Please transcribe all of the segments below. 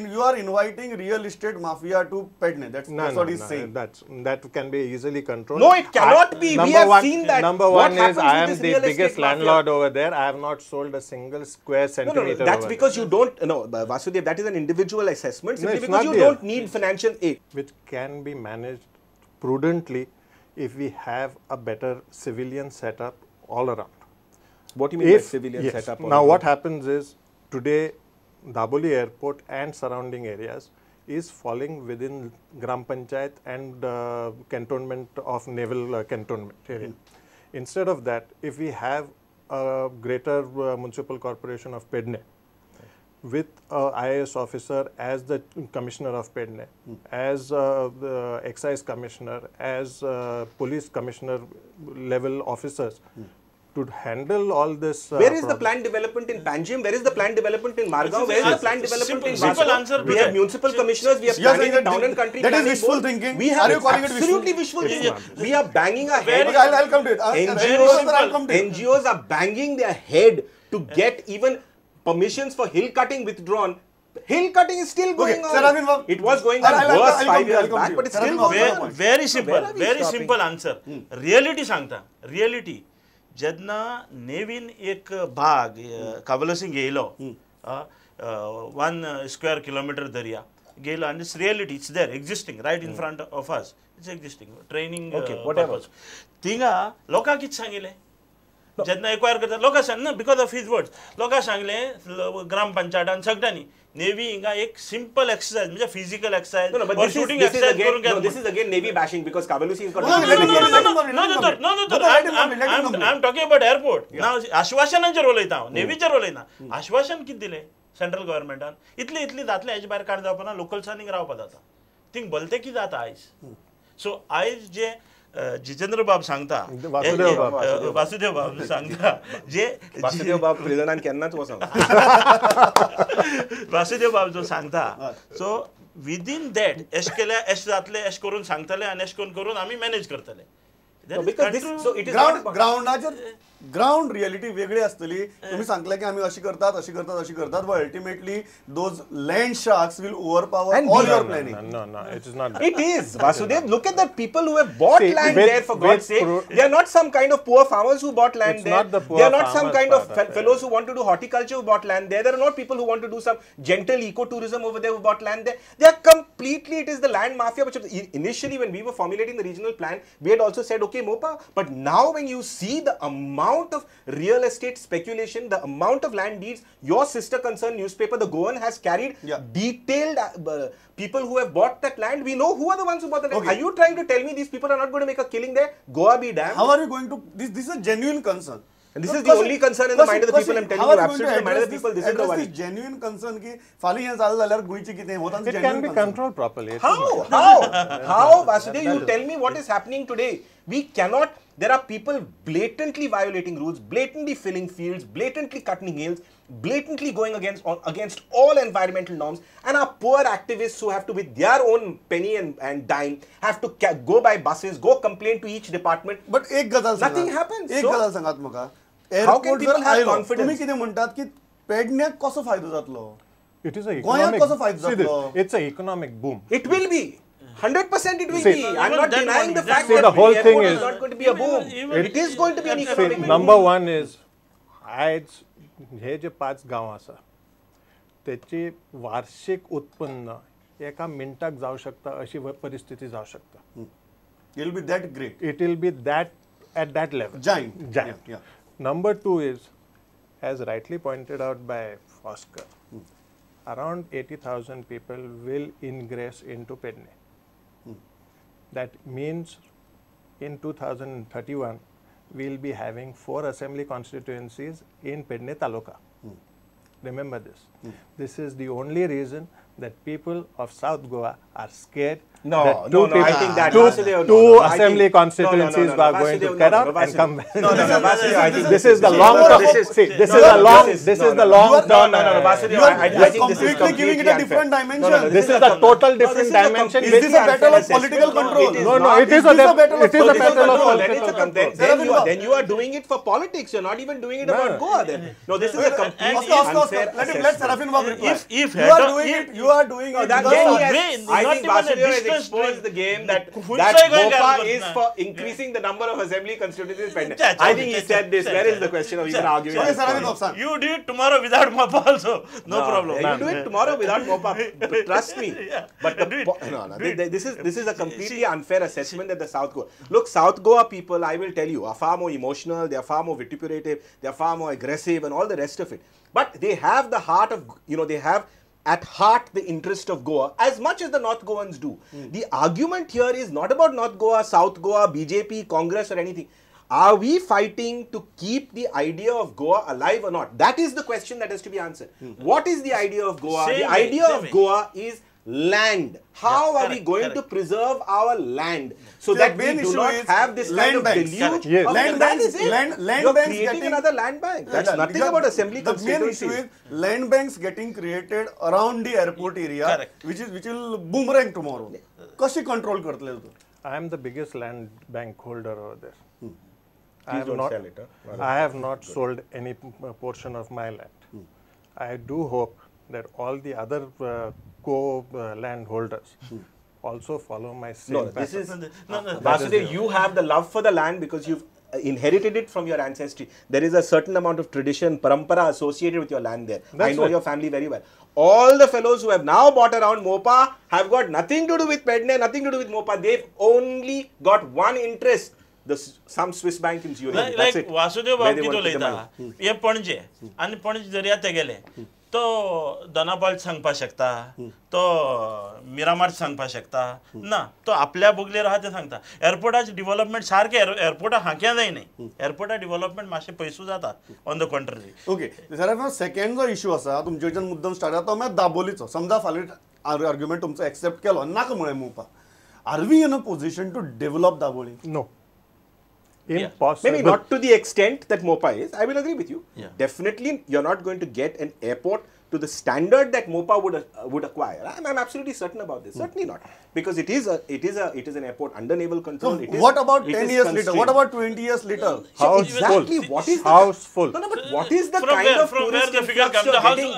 You are inviting real estate mafia to Pedne. That's what he's saying. That can be easily controlled. No, it cannot be. We have seen that. Number one is I am the biggest landlord over there. I have not sold a single square centimeter. No, that's because you don't. No, Vasudev, that is an individual assessment. Simply because you don't need financial aid, which can be managed prudently if we have a better civilian setup all around. What do you mean by civilian setup? Now, what happens is today, Daboli Airport and surrounding areas is falling within Gram Panchayat and cantonment of naval cantonment area. Instead of that, if we have a greater municipal corporation of Pedne with a IAS officer as the commissioner of Pedne, as the excise commissioner, as police commissioner level officers, to handle all this. Where is the planned development in Panjim? Where is the planned development in Margao? Where is the planned development in Vasudeva? We have municipal commissioners, we have planning in town and country. That is wishful thinking. We have absolutely wishful thinking. We are banging our head. I'll come to it. NGOs are banging their head to get even permissions for hill cutting withdrawn. Hill cutting is still going on. It was going on worse 5 years back, but it's still going on. Very simple answer. Reality सांगता. Reality. जेन्ना नेवीन एक भाग कावलसिंग गेलो 1 square kilometer दर्या गेलो and it's reality, it's there, existing right in front of us, it's existing, training purpose. थिंगा लोका कित सांगिले जेन्ना एक्वायर करता लोका सांग ना because of his words लोका सांगले ग्राम पंचायतान सगळ्यांनी नेवी हिंगा एक simple exercise म्हणजे physical exercise or shooting exercise करून घेतलो. This is again navy bashing because Kavalusi is got I'm talking about airport. Now आश्वासनांचेर उलयता हांव, नेवीचेर उलयना. आश्वासन कितें दिलें सेंट्रल गव्हर्नमेंटान इतली जातले हेजे भायर काड जावपाना, लोकल्सांनी रावपा जाता. थिंग भलतें कितें जाता आयज. सो आयज जे जितेंद्र बाब सांगता, वासुदेव बाब सांगता जे वासुदेव बाब प्रिजनान केन्नाच वचना. वासुदेव बाब जो सांगता, सो विदिन दॅट एश केल्या एश जातले एश करून सांगतले आनी एश करून आमी मॅनेज करतले. ग्राउंड रियलिटी वेगळी असतली. तुम्ही सांगले की आम्ही अशी करतात but ultimately those land sharks will overpower all your planning. No, it is not that. It is, Vasudev. Look at the people who have bought land there, for God's sake. They are not some kind of poor farmers who bought land there. They are not some kind of fellows who want to do horticulture who bought land there. There are not people who want to do some gentle ecotourism over there who bought land there. They are completely, it is the land mafia. But initially when we were formulating the regional plan, we had also said, okay, Mopa, but now when you see the amount of real estate speculation, the amount of land deeds, your sister concern newspaper, The Goan, has carried detailed people who have bought that land. We know who are the ones who bought that land. Are you trying to tell me these people are not going to make a killing there? Goa be damned. How are you going to, this is a genuine concern. And this is the only concern in the mind of the people. I'm telling you, absolutely the mind of the people, this is the worry. Genuine concern ki fali yan झालं झाल्यावर गुईची किती होता. It can be controlled properly. How, Vasudev, you tell me what is happening today. We cannot, there are people blatantly violating rules, blatantly filling fields, blatantly cutting hills, blatantly going against all environmental norms, and our poor activists who have to, with their own penny and dime, have to go by buses, go complain to each department. But एक गजाल nothing happens. एक गजाल सांगात म्हाका. How can people have confidence? तुम्ही कितें म्हणतात की पेडण्याक कसो फायदो जातलो? It is a गोंयाक कसो फायदो जातलो? It's an economic boom. It will be. 100% it will be. I'm not denying the fact that the whole thing is not going to be a boom. It is going to be an economic boom. Number one is, आज हे जे 5 गांव आसा त्याची वार्षिक उत्पन्न एका मिनिटाक जाऊ शकता अशी परिस्थिती जाऊ शकता. It will be that great. It will be that at that level. Giant. Yeah. Number 2 is, as rightly pointed out by Oscar, around 80,000 people will ingress into Pedne. That means in 2031, we'll be having 4 assembly constituencies in Pedne Taluka. Remember this. This is the only reason that people of South Goa are scared No, that no, I think that two assembly constituencies are going to get out and come back. This is the long term. This is the long term. I think this is completely giving it a different dimension. This is the total different dimension. Is this a battle of political control? No, it is a battle of political control. Then you are doing it for politics. You're not even doing it about Goa then. No, this is a completely unfair assessment. Let Serafin Babu reply. If you are doing it. I think Vasudeva has exposed the game that Mopa is for increasing the number of assembly constituencies pending. I think he said this. Where is the question of even arguing? You do it tomorrow without Mopa also. No problem. You do it tomorrow without Mopa. Trust me. But this is a completely unfair assessment that the South Goa. Look, South Goa people, I will tell you, are far more emotional. They are far more vituperative. They are far more aggressive and all the rest of it. But they have the heart of, they have at heart the interest of Goa as much as the North Goans do. The argument here is not about North Goa, South Goa, BJP, Congress or anything. Are we fighting to keep the idea of Goa alive or not? That is the question that has to be answered. What is the idea of Goa? The idea of Goa is land. How are we going to preserve our land so that we do not have this kind of deluge? Land banks. You're creating another land bank. That's nothing about assembly constituencies. The main issue is land banks getting created around the airport area, which will boomerang tomorrow. Kashi control kartale to? I am the biggest land bank holder over there. I have not sold any portion of my land. I do hope that all the other land holders also follow my same pattern. Vasudev, you have the love for the land because you've inherited it from your ancestry. There is a certain amount of tradition, parampara associated with your land there. I know your family very well. All the fellows who have now bought around Mopa have got nothing to do with Pedne, nothing to do with Mopa. They've only got one interest. Some Swiss bank in Zurich. Like Vasudev Babu to leita. Ye Panje. And Panje Daria tegele. तो दोनापावल सांगपा शकता तो मिरामार सांगपा शकता ना तो आपल्या Bogle राहते सांगता एअरपोर्टाचे डेव्हलपमेंट सारखे एअरपोर्टा हाक्या जाय नाही एअरपोर्टा डेव्हलपमेंट मातशे पयसू जाता on the contrary okay sir second जो इश्यू आसा तुमचे मुद्दम स्टार्ट जाता तो दाबोलीचो समजा फाल्यां आर्ग्युमेंट तुमचो एक्सेप्ट केलो नाका म्हळे Mopa are we in a position to develop Dabolim no Impossible. Maybe not to the extent that Mopa is. I will agree with you. Definitely, you're not going to get an airport to the standard that Mopa would acquire. I'm absolutely certain about this. Certainly not, because it is an airport under naval control. So what about 10 years later? What about 20 years later? House exactly. Full. What is house full? No, but what is the kind of tourist influx you're getting?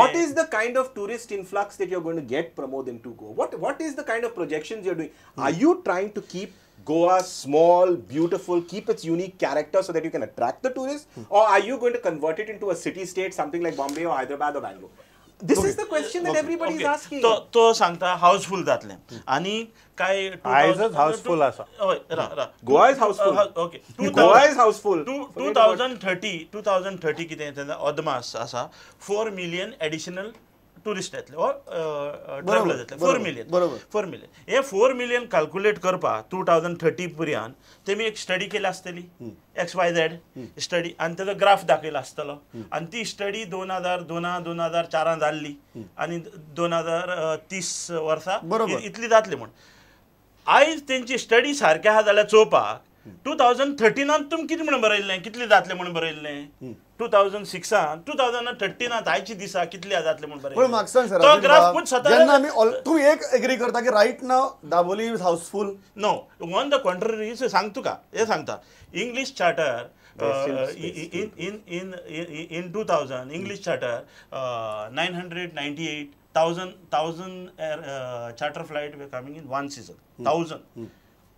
What is the kind of tourist influx that you're going to get, Pramod, into Goa? What is the kind of projections you're doing? Are you trying to keep Goa small, beautiful, keep its unique character so that you can attract the tourists? Or are you going to convert it into a city-state, something like Bombay or Hyderabad or Bangalore? This is the question that everybody is asking. तो सांगता housefull जातले आणि काय housefull आसा Goa is houseful. Okay. Goa is houseful. 2030 कितें तेन्ना अदमास आसा 4 million additional टुरिस्ट येतले और ट्रॅव्हलर्स येतले 4 million हे 4 million कॅल्क्युलेट करपा 2030 पर्यंत तेमी एक स्टडी केली आसतली XYZ स्टडी आणि तेजो ग्राफ दाखयलो आसतलो आणि ती स्टडी 2004 जाल्ली आणि 2030 वर्सा इतली जातली म्हण आयज तेंची स्टडी सारकी आहा जाल्यार चोवपाक 2013 तुमी कितें म्हणून बरयल्लें कितले जातले म्हणून बरयल्लें 2006 2013 आयची दिसा कितले जातले म्हणून बरयल्लें तो ग्राफ खूब जेन्ना आमी तुम्ही एक एग्री करता की right now Dabolim is house full no on the contrary सांग तुका हे सांगता English charter in 2000 English charter 998,000 charter flight were coming in one season 1000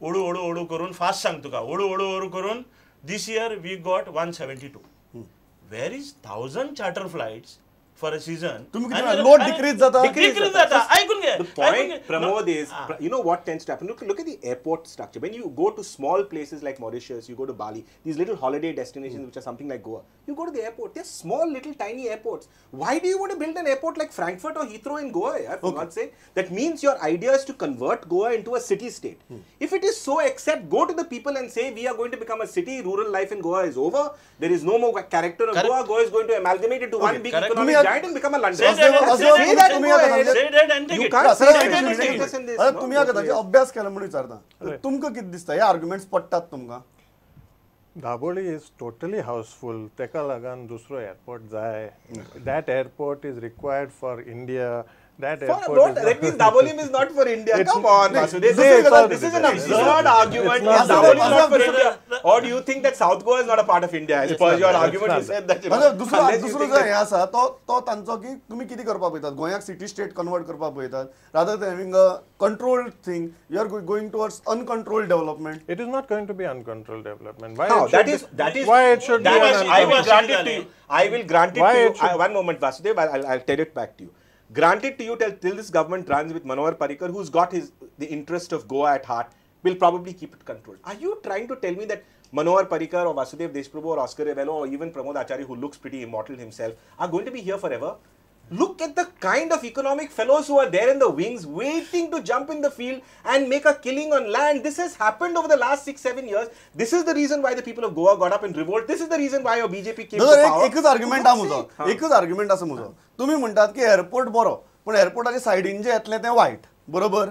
ओडू करून फास्ट सांग तुका ओडू करून this year we got 172 where is 1000 charter flights for a season load decrease jata ऐकून घे the point Pramod is you know what tends to happen look at the airport structure when you go to small places like Mauritius you go to Bali these little holiday destinations which are something like Goa you go to the airport they're small little tiny airports why do you want to build an airport like Frankfurt or Heathrow in Goa for God's sake that means your idea is to convert Goa into a city state if it is so accept go to the people and say we are going to become a city rural life in Goa is over there is no more character of Goa is going to amalgamate into one big economic giant and become a London. Say that Say that and take You it. can't Say say that that and take it. in this. आता तुम्ही आता ताचे अभ्यास केला म्हणून विचारता तुमकां कितें दिसता हे आर्ग्युमेंट्स पडटात तुमकां Daboli is totally houseful. Teka lagan dusro airport jai. That airport is required for India. That airport That means Daboli is not for India. Come on, Vasudev. This is an absurd argument. not Daboli is not for India. Or do you think that South Goa is not a part of India? As per your argument, you said that. दुसरो जो हे आसा तो तांचो की तुम्ही कितें करपाक पळयतात गोंयाक सिटी स्टेट कन्वर्ट करपाक पळयतात rather than having a controlled thing you are going towards uncontrolled development It is not going to be uncontrolled development. Why? No, it should that be, is why it should be. I will grant it to you. I will grant it Why to you. it should- One moment, Vasudev. I'll tell it back to you. Grant it to you till this government runs with Manohar Parrikar, who's got the interest of Goa at heart, will probably keep it controlled. Are you trying to tell me that Manohar Parrikar or Vasudev Deshprabhu or Oscar Revello or even Pramod Acharya, who looks pretty immortal himself, are going to be here forever? Look at the kind of economic fellows who are there in the wings waiting to jump in the field and make a killing on land. This has happened over the last 6-7 years. This is the reason why the people of Goa got up in revolt. This is the reason why your BJP came to power. एकच argument आसा म्हजो एकच argument आसा म्हजो तुम्ही म्हणटात की airport बरो पण एअरपोर्टाच्या सायडीन जे येतले ते वायट बरोबर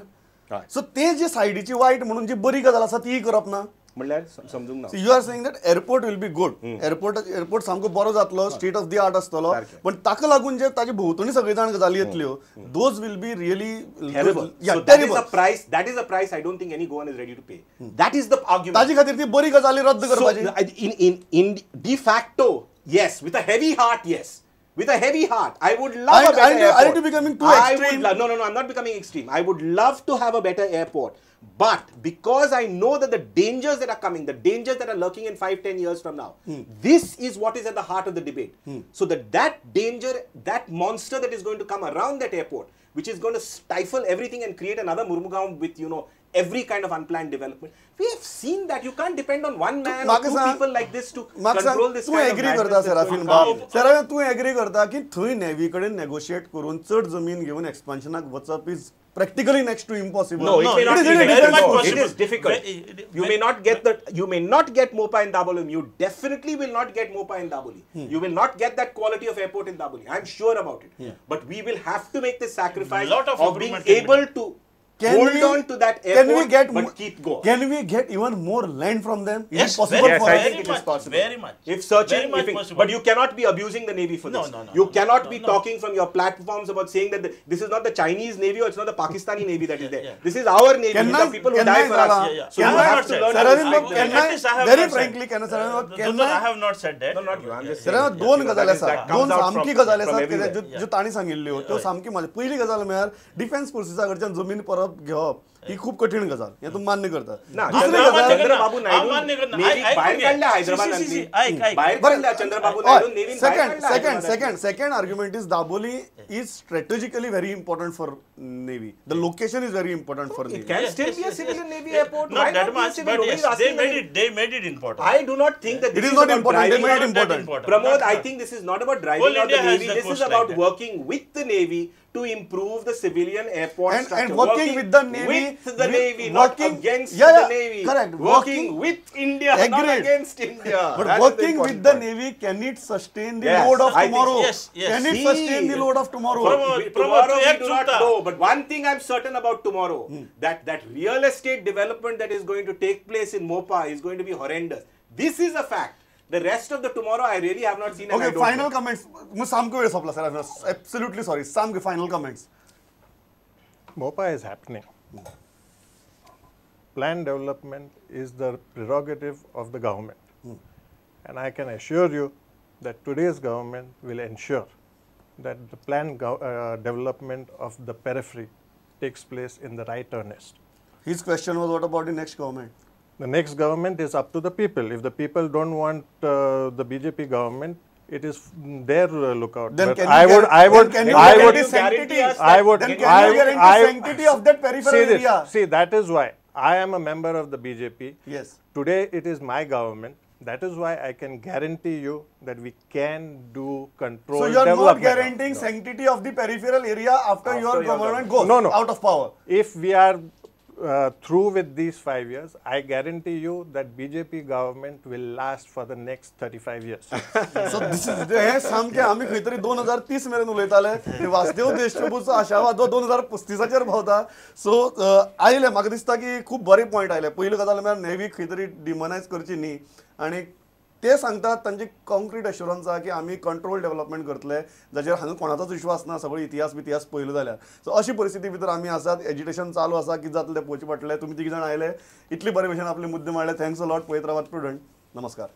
सो ते जे सायडीची वायट म्हणून जी बरी गजाल आसा ती करप ना म्हणल्यार समजूंक ना you are saying that airport will be good airport सामको बरो जातलो स्टेट ऑफ द आर्ट आसतलो पण ताका लागून जे ताजे भोवतणी सगळे जाण गजाली येतल्यो those will be really terrible. So that is a price. That is a price I don't think any Goan is ready to pay. That is the argument. ताजी खातीर ती बरी गजाली रद्द करपाची In de facto, yes, with a heavy heart, yes. With a heavy heart, I would love a better airport. Are you becoming too extreme? No, I'm not becoming extreme. I would love to have a better airport. But because I know that the dangers that are coming, the dangers that are lurking in 5-10 years from now, this is what is at the heart of the debate. So that danger, that monster that is going to come around that airport, which is going to stifle everything and create another Murmugaon with, every kind of unplanned development. We have seen that. You can't depend on one man or two people like this to control this kind of madness that's going on. Sir तू agree करता की थंय navy कडेन negotiate करून चड जमीन घेऊन एक्सपान्शनाक वचप is practically next to impossible. No, it may not it be is very much difficult. possible. It is difficult. You may not get Mopa in Daboli. You definitely will not get Mopa in Daboli. You will not get that quality of airport in Daboli. I'm sure about it. But we will have to make this sacrifice of being able to hold on to that airport but keep going. Can we get even more land from them? Is Yes, it possible yes, for I us? think it is possible. Very much. If searching, Very much possible. but you cannot be abusing the Navy for this. No. You cannot be No. talking from your platforms about saying that this is not the Chinese Navy or it's not the Pakistani Navy that is there. This is our Navy. These are people who die for us. So you have to learn how to respect them. Very frankly, I have not said that. No, not you. I'm just sir saying. दोन गजाली That आसात comes दोन out सामकी from गजाली आसात everywhere. ज्यो ताणी सांगिल्ल्यो त्यो सामकी माझी पहिली गजाल म्हळ्यार डिफेन्स फोर्सिसा कडच्यान जमीन परत घेवप ही खूप कठीण गजाल हे तुम्ही मान्य करता ना, दुसरी चंद्रबाबू गजाल नायडू नेव्ही बाहेर काढल्या हैदराबादांतली बाहेर काढल्या चंद्रबाबू नायडू नेव्हीन बाहेर काढल्या second argument is Daboli is strategically very important for Navy. The location is very important for Navy. It can still be a civilian Navy airport. Not Why that not be a much, civilian? but Nobody is yes, asking they made it important. I do not think that It this is not about important. They driving made it out important. Pramod, I think this is not about driving Whole out the India has Navy. the This is coast like about that. working with the Navy to improve the civilian airport And structure. working with the Navy, with the Navy, not working- against yeah, the Navy. correct. Working with India, not Agreed. against India. But That is working important with the point. Navy, can it sustain the Yes, load of I think- tomorrow? yes. Can it See, sustain the load of tomorrow? Tomorrow we do not Chutta. know, but one thing I'm certain about tomorrow, that real estate development that is going to take place in Mopa is going to be horrendous. This is a fact. The rest of the tomorrow I really have not seen. And Okay, I don't final know. comments. मग सामको वेळ सोपला sir. Absolutely sorry. सामके final comments. Mopa is happening. Plan development is the prerogative of the government. And I can assure you that today's government will ensure that the plan development of the periphery takes place in the right earnest. His question was, what about the next government? The next government is up to the people. If the people don't want the BJP government, it is their lookout. Then But can I you would, guarantee- I would, then can you I guarantee would, sanctity? I would, Then can you guarantee sanctity of that peripheral see this. area? See, that is why I am a member of the BJP. Yes. Today it is my government. That is why I can guarantee you that we can do control So you are not development. guaranteeing sanctity of the peripheral area after your government goes No, no. out of power. If we are through with these 5 years, I guarantee you that BJP government will last for the next 35 years. So this is हे सामकें आमी खंय तरी 2030 मेरेन उलयताले वासुदेव देशप्रभूचो आशावाद 2035 भोंवता. सो आयले म्हाका दिसता की खूब बरे पॉयंट आयले. पयली गजाल म्हळ्यार नेवी खंय तरी डिमोनायज करची न्ही आनी ते सांगतात तांची कॉन्क्रीट अश्युरन्स आहा की आमी कंट्रोल डेव्हलपमेंट करतले जाचेर हांगा कोणाचोच विश्वास ना सगळो इतिहास पयलो जाल्यार. सो अशी परिस्थिती भितर आमी आसात. एज्युटेशन चालू आसा कितें जातलें तें पळोवचें पडटलें. तुमी 3 जाण आयले इतले बरे भशेन आपले मुद्दे मांडले. Thanks a lot. पळयत रावात प्रुडंट. नमस्कार.